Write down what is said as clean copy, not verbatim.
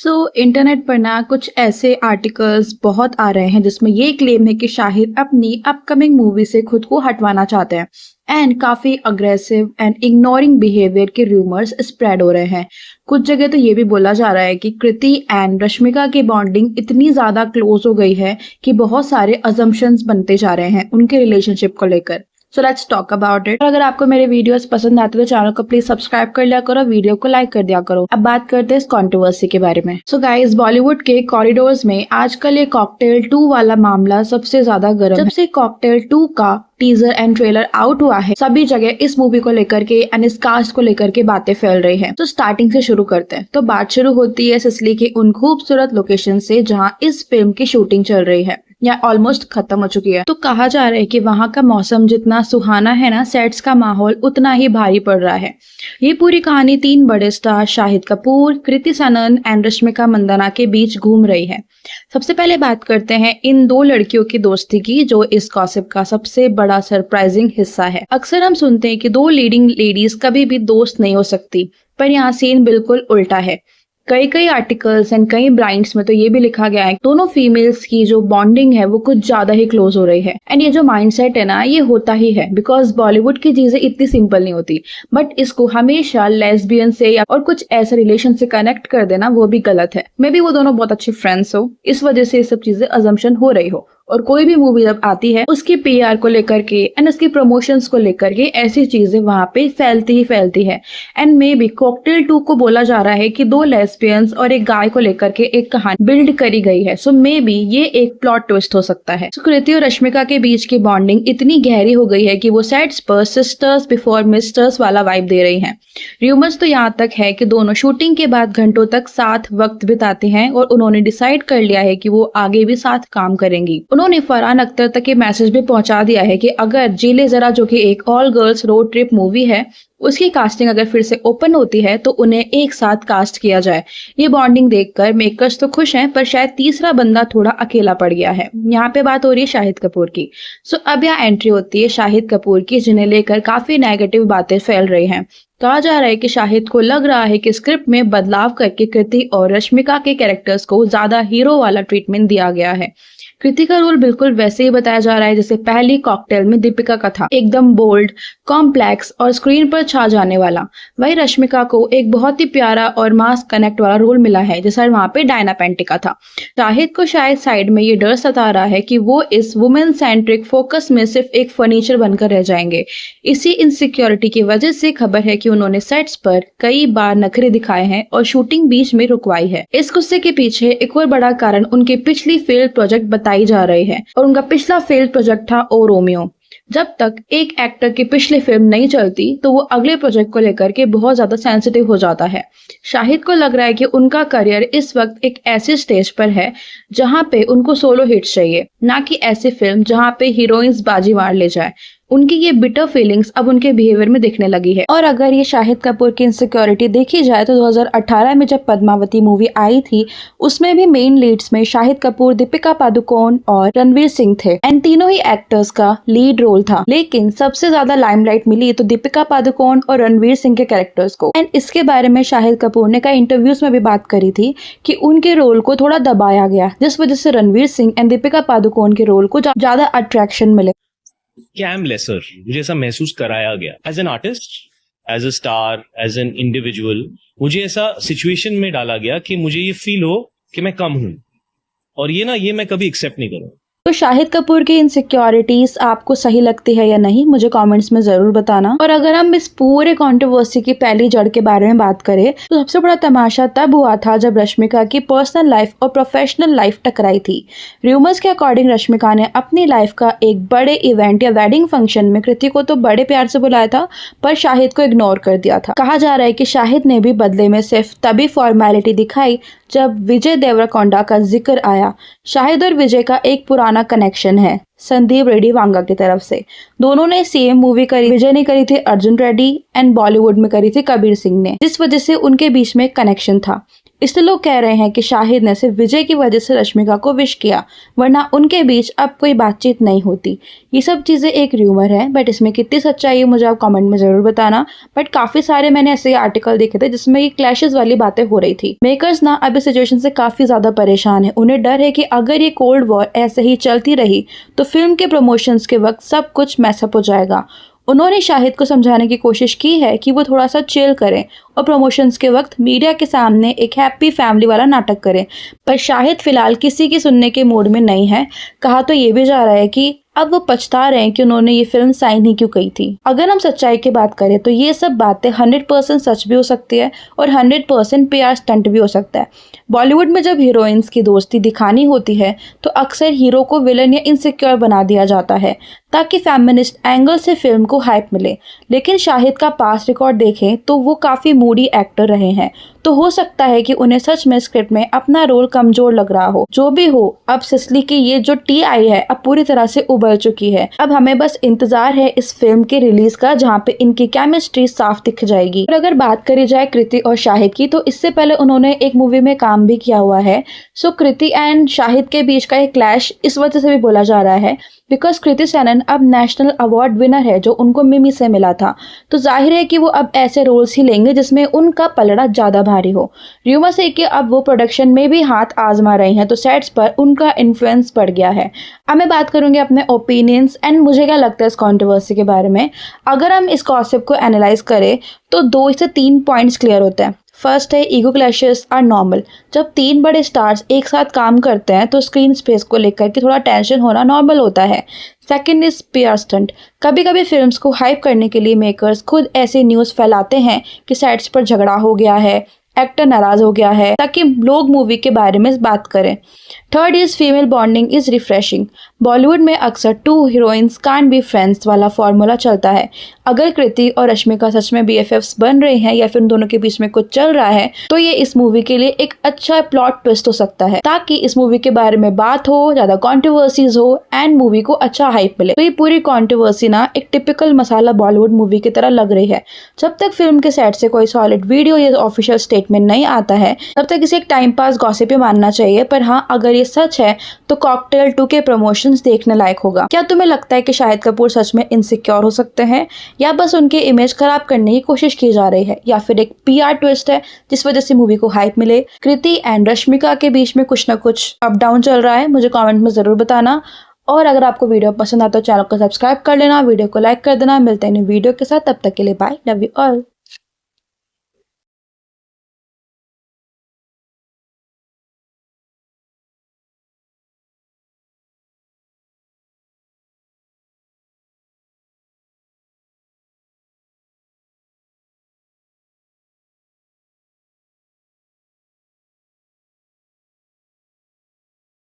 Internet पर ना कुछ ऐसे आर्टिकल्स बहुत आ रहे हैं जिसमें ये क्लेम है कि शाहिद अपनी अपकमिंग मूवी से खुद को हटवाना चाहते हैं एंड काफी अग्रेसिव एंड इग्नोरिंग बिहेवियर के रूमर्स स्प्रेड हो रहे हैं। कुछ जगह तो ये भी बोला जा रहा है कि कृति एंड रश्मिका की बॉन्डिंग इतनी ज्यादा क्लोज हो गई है कि बहुत सारे अजम्पशंस बनते जा रहे हैं उनके रिलेशनशिप को लेकर। So let's talk about it. अगर आपको मेरे वीडियोस पसंद आते तो चैनल को प्लीज सब्सक्राइब कर लिया करो, वीडियो को लाइक कर दिया करो। अब बात करते हैं इस कंट्रोवर्सी के बारे में। सो गाइस, बॉलीवुड के कॉरिडोर्स में आजकल ये कॉकटेल 2 वाला मामला सबसे ज्यादा गर्म है। जब से कॉकटेल 2 का टीजर एंड ट्रेलर आउट हुआ है, सभी जगह इस मूवी को लेकर के एंड इस कास्ट को लेकर के बातें फैल रही हैं। तो स्टार्टिंग से शुरू करते हैं। तो बात शुरू होती है सिसली के उन खूबसूरत लोकेशन से जहां इस फिल्म की शूटिंग चल रही है या ऑलमोस्ट खत्म हो चुकी है। तो कहा जा रहा है कि वहां का मौसम जितना सुहाना है ना, सेट्स का माहौल उतना ही भारी पड़ रहा है। ये पूरी कहानी 3 बड़े star Shahid Kapoor, Kriti Sanon and Rashmika Mandanna के बीच घूम रही है। सबसे पहले बात करते हैं इन 2 लड़कियों की दोस्ती की, जो इस गॉसिप का सबसे बड़ा सरप्राइजिंग हिस्सा है। अक्सर हम सुनते हैं कि 2 लीडिंग लेडीज कभी भी दोस्त नहीं हो सकती, पर यहाँ सीन बिल्कुल उल्टा है। कई आर्टिकल्स एंड कई ब्लाइंड्स में तो ये भी लिखा गया है दोनों फीमेल्स की जो बॉन्डिंग है वो कुछ ज्यादा ही क्लोज हो रही है। एंड ये जो माइंडसेट है ना, ये होता ही है बिकॉज बॉलीवुड की चीजें इतनी सिंपल नहीं होती, बट इसको हमेशा लेस्बियन से या और कुछ ऐसे रिलेशन से कनेक्ट कर देना वो भी गलत है। मे बी वो दोनों बहुत अच्छे फ्रेंड्स हो, इस वजह से ये सब चीजें अजम्पशन हो रही हो। और कोई भी मूवी जब आती है उसकी पीआर को लेकर के एंड उसकी प्रमोशंस को लेकर के ऐसी चीजें वहां पे फैलती ही फैलती है। एंड मे बी कॉकटेल 2 को बोला जा रहा है कि 2 लेस्बियंस और एक गाय को लेकर के एक कहानी बिल्ड करी गई है। सो मे बी ये एक प्लॉट ट्विस्ट हो सकता है। कृति और रश्मिका के बीच की बॉन्डिंग इतनी गहरी हो गई है कि वो सेट्स पर सिस्टर्स बिफोर मिस्टर्स वाला वाइब दे रही हैं। र्यूमर्स तो यहाँ तक है कि दोनों शूटिंग के बाद घंटों तक साथ वक्त बिताते हैं और उन्होंने डिसाइड कर लिया है कि वो आगे भी साथ काम करेंगी। उन्होंने फरहान अख्तर तक ये मैसेज भी पहुंचा दिया है कि अगर जी ले जरा, जो कि एक all girls road trip movie है, उसकी कास्टिंग अगर फिर से ओपन होती है तो उन्हें एक साथ कास्ट किया जाए। ये बॉन्डिंग देखकर मेकर्स तो खुश हैं, पर शायद तीसरा बंदा थोड़ा अकेला पड़ गया है। यहाँ पे बात हो रही है शाहिद कपूर की। सो अब यहाँ एंट्री होती है शाहिद कपूर की, जिन्हें लेकर काफी नेगेटिव बातें फैल रही हैं। कहा जा रहा है कि शाहिद को लग रहा है कि स्क्रिप्ट में बदलाव करके कृति और रश्मिका के कैरेक्टर्स को ज्यादा हीरो वाला ट्रीटमेंट दिया गया है। कृति का रोल बिल्कुल वैसे ही बताया जा रहा है जैसे पहली कॉकटेल में दीपिका का था, एकदम बोल्ड, कॉम्प्लेक्स और स्क्रीन पर छा जाने वाला। वही रश्मिका को एक बहुत ही प्यारा और मास कनेक्ट वाला रोल मिला है जैसा वहां पे डायना पेंटी का था। शाहिद को शायद साइड में ये डर सता रहा है कि वो इस वुमेन सेंट्रिक फोकस में सिर्फ एक फर्नीचर बनकर रह जाएंगे। इसी इनसिक्योरिटी की वजह से खबर है कि उन्होंने सेट्स पर कई बार नखरे दिखाए हैं और शूटिंग बीच में रुकवाई है। इस गुस्से के पीछे एक और बड़ा कारण उनकी पिछली फेल्ड प्रोजेक्ट बताई जा रही है, और उनका पिछला फेल्ड प्रोजेक्ट था ओ रोमियो। जब तक एक एक्टर की पिछली फिल्म नहीं चलती तो वो अगले प्रोजेक्ट को लेकर के बहुत ज्यादा सेंसिटिव हो जाता है। शाहिद को लग रहा है कि उनका करियर इस वक्त एक ऐसे स्टेज पर है जहां पे उनको सोलो हिट्स चाहिए, ना कि ऐसी फिल्म जहां पे हीरोइंस बाजी मार ले जाए। उनकी ये बिटर फीलिंग्स अब उनके बिहेवियर में दिखने लगी है। और अगर ये शाहिद कपूर की इनसिक्योरिटी देखी जाए तो 2018 में जब पद्मावती मूवी आई थी, उसमें भी मेन लीड्स में शाहिद कपूर, दीपिका पादुकोण और रणवीर सिंह थे एंड तीनों ही एक्टर्स का लीड रोल था। लेकिन सबसे ज्यादा लाइमलाइट मिली तो दीपिका पादुकोण और रणवीर सिंह के कैरेक्टर्स को। एंड इसके बारे में शाहिद कपूर ने कई इंटरव्यूज में भी बात करी थी कि उनके रोल को थोड़ा दबाया गया, जिस वजह से रणवीर सिंह एंड दीपिका पादुकोण के रोल को ज्यादा अट्रैक्शन मिले। कैम लेसर मुझे ऐसा महसूस कराया गया as an artist, as a star, as an individual. मुझे ऐसा सिचुएशन में डाला गया कि मुझे ये फील हो कि मैं कम हूं, और ये मैं कभी एक्सेप्ट नहीं करूंगा। तो शाहिद कपूर की इनसिक्योरिटीज आपको सही लगती है या नहीं, मुझे कमेंट्स में जरूर बताना। और अगर हम इस पूरे कंट्रोवर्सी की पहली जड़ के बारे में बात करें तो सबसे बड़ा तमाशा तब हुआ था जब रश्मिका की पर्सनल लाइफ और प्रोफेशनल लाइफ टकराई थी। र्यूमर्स के अकॉर्डिंग रश्मिका ने अपनी लाइफ का एक बड़े इवेंट या वेडिंग फंक्शन में कृति को तो बड़े प्यार से बुलाया था, पर शाहिद को इग्नोर कर दिया था। कहा जा रहा है कि शाहिद ने भी बदले में सिर्फ तभी फॉर्मेलिटी दिखाई जब विजय देवरकोंडा का जिक्र आया। शाहिद और विजय का एक पुराना कनेक्शन है संदीप रेड्डी वांगा की तरफ से। दोनों ने सेम मूवी करी, विजय ने करी थी अर्जुन रेड्डी एंड बॉलीवुड में करी थी कबीर सिंह ने, जिस वजह से उनके बीच में कनेक्शन था। इसलिए लोग कह रहे हैं कि शाहिद ने सिर्फ विजय की वजह से रश्मिका को विश किया, वरना उनके बीच अब कोई बातचीत नहीं होती। ये सब चीज़ें एक र्यूमर है, बट इसमें कितनी सच्चाई है मुझे आप कमेंट में ज़रूर बताना। बट काफ़ी सारे मैंने ऐसे आर्टिकल देखे थे जिसमें ये क्लैशेस वाली बातें हो रही थी। मेकर्स ना अब इस सिचुएशन से काफ़ी ज़्यादा परेशान है। उन्हें डर है कि अगर ये कोल्ड वॉर ऐसे ही चलती रही तो फिल्म के प्रमोशंस के वक्त सब कुछ मैसअप हो जाएगा। उन्होंने शाहिद को समझाने की कोशिश की है कि वो थोड़ा सा चिल करें और प्रमोशंस के वक्त मीडिया के सामने एक हैप्पी फैमिली वाला नाटक करें, पर शाहिद फिलहाल किसी की सुनने के मूड में नहीं है। कहा तो ये भी जा रहा है कि अब वो पछता रहे हैं कि उन्होंने ये फिल्म साइन ही क्यों की थी। अगर हम सच्चाई की बात करें तो ये सब बातें 100% सच भी हो सकती है और 100% PR स्टंट भी हो सकता है। बॉलीवुड में जब हीरोइंस की दोस्ती दिखानी होती है तो अक्सर हीरो को विलन या इनसिक्योर बना दिया जाता है ताकि फेमिनिस्ट एंगल से फिल्म को हाइप मिले। लेकिन शाहिद का पास्ट रिकॉर्ड देखें तो वो काफ़ी मूडी एक्टर रहे हैं, तो हो सकता है कि उन्हें सच में स्क्रिप्ट में अपना रोल कमजोर लग रहा हो। जो भी हो, अब सिसली की ये जो TI है अब पूरी तरह से उबल चुकी है। अब हमें बस इंतजार है इस फिल्म के रिलीज का, जहाँ पे इनकी केमिस्ट्री साफ दिख जाएगी। और अगर बात करी जाए कृति और शाहिद की, तो इससे पहले उन्होंने एक मूवी में काम भी किया हुआ है। सो कृति एंड शाहिद के बीच का एक क्लैश इस वजह से भी बोला जा रहा है बिकॉज कृति सेनन अब नेशनल अवार्ड विनर है जो उनको मिमी से मिला था। तो जाहिर है कि वो अब ऐसे रोल्स ही लेंगे जिसमें उनका पलड़ा ज्यादा भारी हो। र्यूमर्स है कि अब वो प्रोडक्शन में भी हाथ आजमा रही हैं, तो सेट्स पर उनका इन्फ्लुएंस बढ़ गया है। अब मैं बात करूंगी अपने ओपिनियंस एंड मुझे क्या लगता है इस कंट्रोवर्सी के बारे में। अगर हम इस गॉसिप को एनालाइज करें तो 2 से 3 पॉइंट्स क्लियर होते हैं। फर्स्ट है, ईगो क्लैशेस आर नॉर्मल। जब 3 बड़े स्टार्स एक साथ काम करते हैं तो स्क्रीन स्पेस को लेकर के थोड़ा टेंशन होना नॉर्मल होता है। Second is PR stunt. कभी कभी फिल्म्स को हाइप करने के लिए मेकर्स खुद ऐसे न्यूज़ फैलाते हैं कि सेट्स पर झगड़ा हो गया है, एक्टर नाराज हो गया है, ताकि लोग मूवी के बारे में बात करें। Third is female bonding is refreshing. Bollywood में अक्सर 2 हीरोइंस कांट बी फ्रेंड्स वाला फॉर्मूला चलता है। अगर कृति और रश्मिका सच में BFFs बन रहे हैं या फिर उन दोनों के बीच में कुछ चल रहा है तो ये इस मूवी के लिए एक अच्छा प्लॉट ट्विस्ट हो सकता है, ताकि इस मूवी के बारे में बात हो, ज्यादा कॉन्ट्रोवर्सीज हो एंड मूवी को अच्छा हाइप मिले। तो ये पूरी कॉन्ट्रोवर्सी ना एक टिपिकल मसाला बॉलीवुड मूवी की तरह लग रही है। जब तक फिल्म के सेट से कोई सॉलिड वीडियो या ऑफिशियल स्टेटमेंट नहीं आता है तब तक इसे एक टाइम पास गॉसिप ही मानना चाहिए। पर हाँ, अगर ये सच है तो कॉकटेल 2 के प्रमोशंस देखने लायक होगा। क्या तुम्हें लगता है कि शाहिद कपूर सच में इनसिक्योर हो सकते हैं या बस उनके इमेज खराब करने की कोशिश की जा रही है, या फिर एक PR ट्विस्ट है जिस वजह से मूवी को हाइप मिले? कृति एंड रश्मिका के बीच में कुछ ना कुछ अप डाउन चल रहा है, मुझे कमेंट में जरूर बताना। और अगर आपको वीडियो पसंद आता तो चैनल को सब्सक्राइब कर लेना, वीडियो को लाइक कर देना। मिलते हैं न्यू वीडियो के साथ, तब तक के लिए बाय, लव यू ऑल।